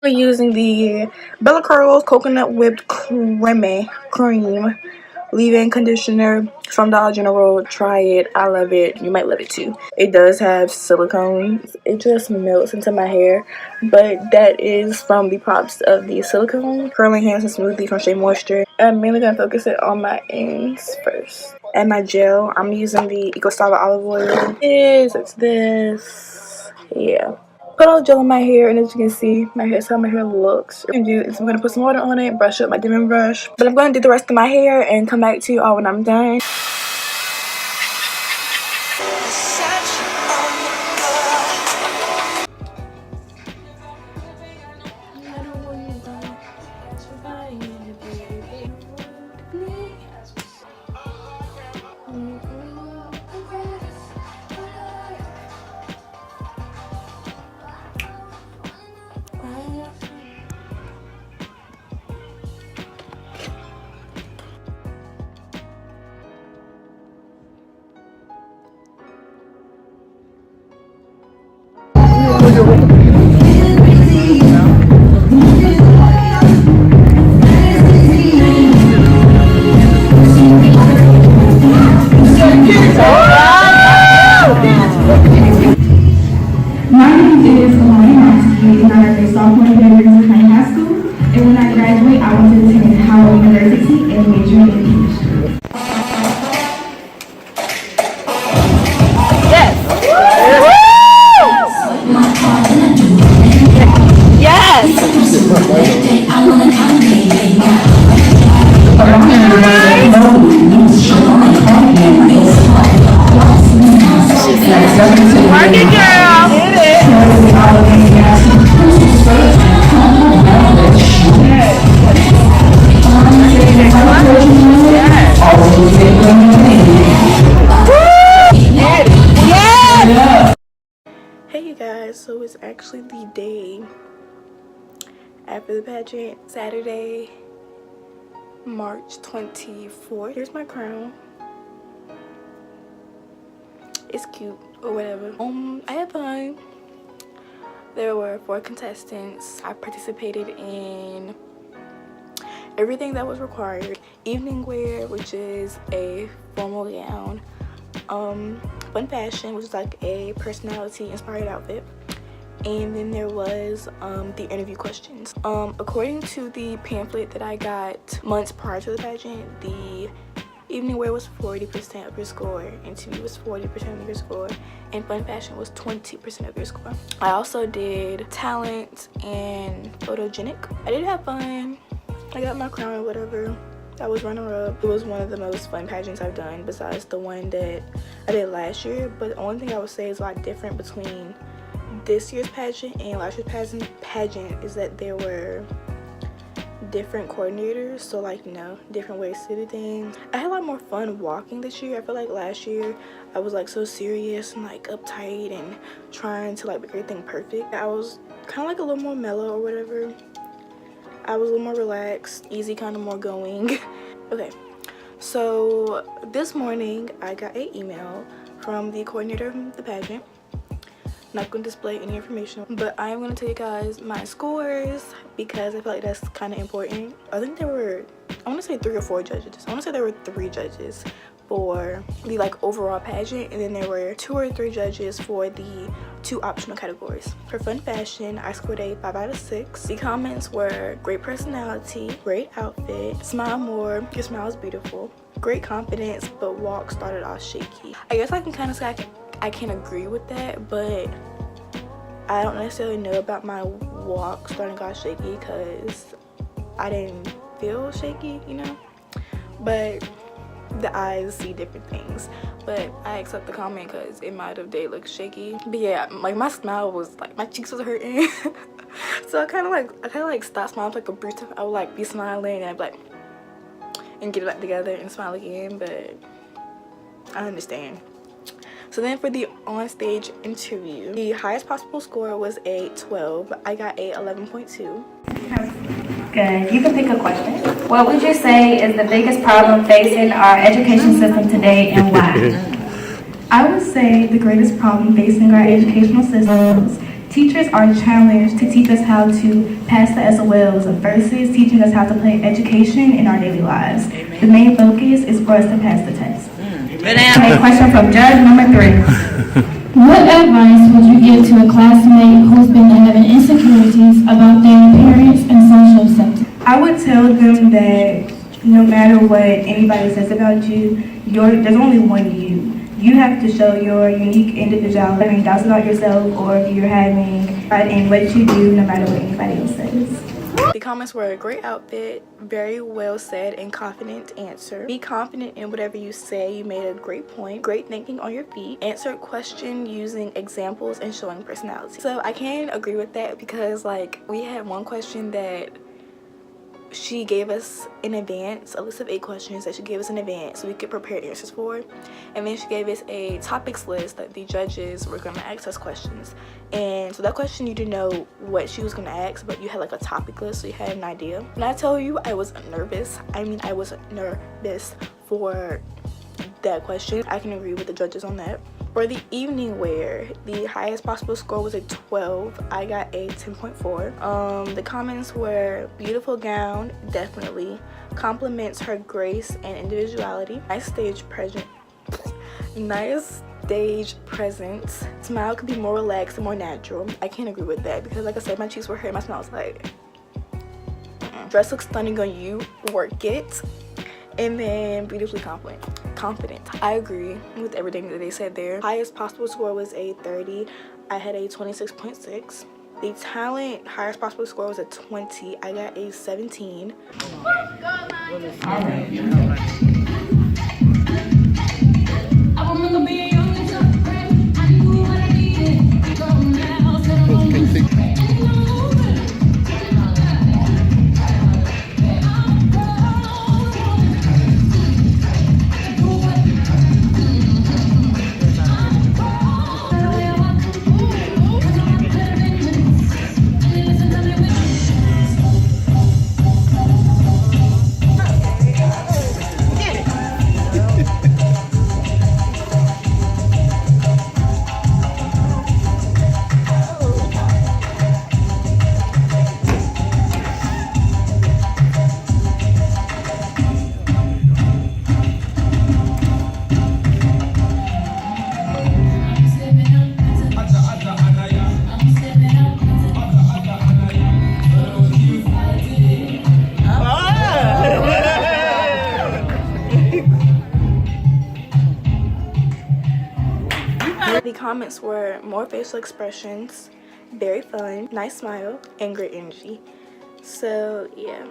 We're using the Bella Curls Coconut Whipped Cream leave-in conditioner from Dollar General. Try it. I love it. You might love it too. It does have silicone. It just melts into my hair, but that is from the props of the silicone. Curling Hands and Smoothie from Shea Moisture. I'm mainly going to focus it on my ends first. And my gel, I'm using the Eco Style Olive Oil. It's this. Yeah. Put all the gel in my hair, and as you can see, my hair is how my hair looks. What I'm going to do is I'm going to put some water on it, brush up my dimming brush. But I'm going to do the rest of my hair and come back to you all when I'm done. My name is alonya, and I am a sophomore here at Pageant High School. And when I graduate, I want to attend Howard University and major in chemistry. Work it, girl. Hit it. Hey you guys, so it's actually the day after the pageant, Saturday, March 24th. Here's my crown. It's cute or whatever. I had fun. There were 4 contestants. I participated in everything that was required. Evening wear, which is a formal gown. Fun fashion, which is like a personality inspired outfit. And then there was the interview questions. According to the pamphlet that I got months prior to the pageant, the evening wear was 40% of your score, interview was 40% of your score, and fun fashion was 20% of your score. I also did talent and photogenic. I did have fun. I got my crown or whatever. I was runner-up. It was one of the most fun pageants I've done besides the one that I did last year. But the only thing I would say is a lot different between this year's pageant and last year's pageant is that there were different coordinators, so like, you know, different ways to do things. I had a lot more fun walking this year. I feel like last year I was like so serious and like uptight and trying to like make everything perfect. I was kind of like a little more mellow or whatever. I was a little more relaxed, easy, kind of more going. Okay, so this morning I got an email from the coordinator of the pageant. Not going to display any information, but I am going to tell you guys my scores because I feel like that's kind of important. I think there were, I want to say 3 or 4 judges. I want to say there were 3 judges for the like overall pageant, and then there were 2 or 3 judges for the 2 optional categories. For fun fashion, I scored a 5 out of 6. The comments were great personality, great outfit, smile more, your smile is beautiful, great confidence, but walk started off shaky. I guess I can kind of say I can agree with that, but I don't necessarily know about my walk starting off shaky because I didn't feel shaky, you know, but the eyes see different things. But I accept the comment because it might have did look shaky. But yeah, like my smile was like, my cheeks was hurting. So I kind of like stopped smiling for like a brief time. I would like be smiling and I'd be like, and get it back together and smile again, but I understand. So then for the on-stage interview, the highest possible score was a 12. I got a 11.2. Good. You can pick a question. What would you say is the biggest problem facing our education system today and why? I would say the greatest problem facing our educational systems Teachers are challenged to teach us how to pass the SOLs versus teaching us how to play education in our daily lives. The main focus is for us to pass the test. A question from judge number 3. What advice would you give to a classmate who's been having insecurities about their appearance and social acceptance? I would tell them that no matter what anybody says about you, there's only one you. You have to show your unique individuality. Having doubts about yourself, or if you're having pride in what you do, no matter what anybody else says. The comments were a great outfit, very well said and confident answer. Be confident in whatever you say. You made a great point. Great thinking on your feet. Answered question using examples and showing personality. So I can agree with that because like we had one question that she gave us in advance, a list of 8 questions that she gave us in advance so we could prepare answers for, and then she gave us a topics list that the judges were going to ask us questions. And so that question, you didn't know what she was going to ask, but you had like a topic list, so you had an idea. When I tell you I was nervous, I mean I was nervous for that question. I can agree with the judges on that. For the evening wear, the highest possible score was a 12. I got a 10.4. The comments were beautiful gown, definitely. Compliments her grace and individuality. Nice stage presence. Nice stage presence. Smile could be more relaxed and more natural. I can't agree with that because like I said, my cheeks were hurt. My smile was like, dress looks stunning on you. Work it. And then beautifully confident. I agree with everything that they said there. Highest possible score was a 30. I had a 26.6. The talent highest possible score was a 20. I got a 17. The comments were more facial expressions, very fun, nice smile, and great energy. So yeah,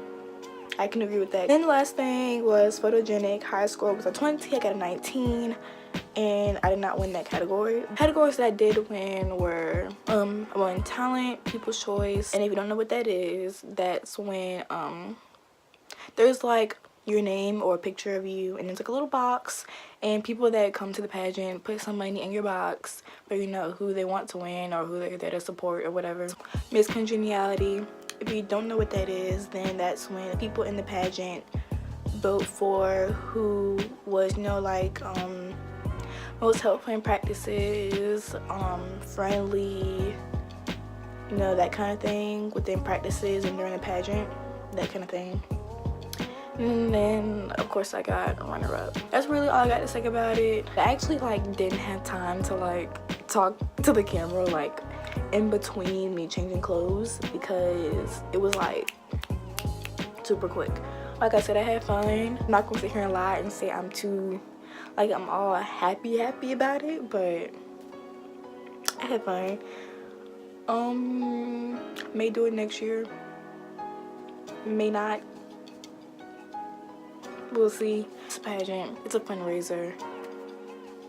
I can agree with that. Then the last thing was photogenic. Highest score was a 20. I got a 19, and I did not win that category. Categories that I did win were I won talent, people's choice, and if you don't know what that is, that's when there's like your name or a picture of you, and it's like a little box, and people that come to the pageant put some money in your box for, you know, who they want to win or who they're there to support or whatever. Miss Congeniality, if you don't know what that is, then that's when people in the pageant vote for who was, you know, like most helpful in practices, friendly, you know, that kind of thing within practices and during the pageant, that kind of thing. And then of course I got a runner-up. That's really all I got to say about it. I actually like didn't have time to like talk to the camera like in between me changing clothes because it was like super quick. Like I said, I had fun. I'm not gonna sit here and lie and say I'm too like I'm all happy about it, but I had fun. May do it next year, may not. We'll see. It's a pageant. It's a fundraiser.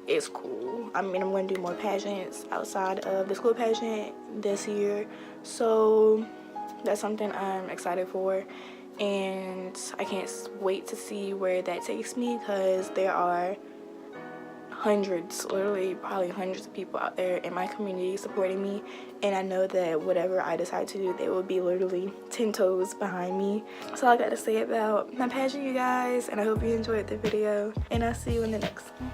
It's cool. I mean, I'm going to do more pageants outside of the school pageant this year. So that's something I'm excited for. And I can't wait to see where that takes me because there are hundreds, literally probably hundreds of people out there in my community supporting me, and I know that whatever I decide to do, they will be literally 10 toes behind me. That's all I got to say about my pageant, you guys, and I hope you enjoyed the video, and I'll see you in the next one.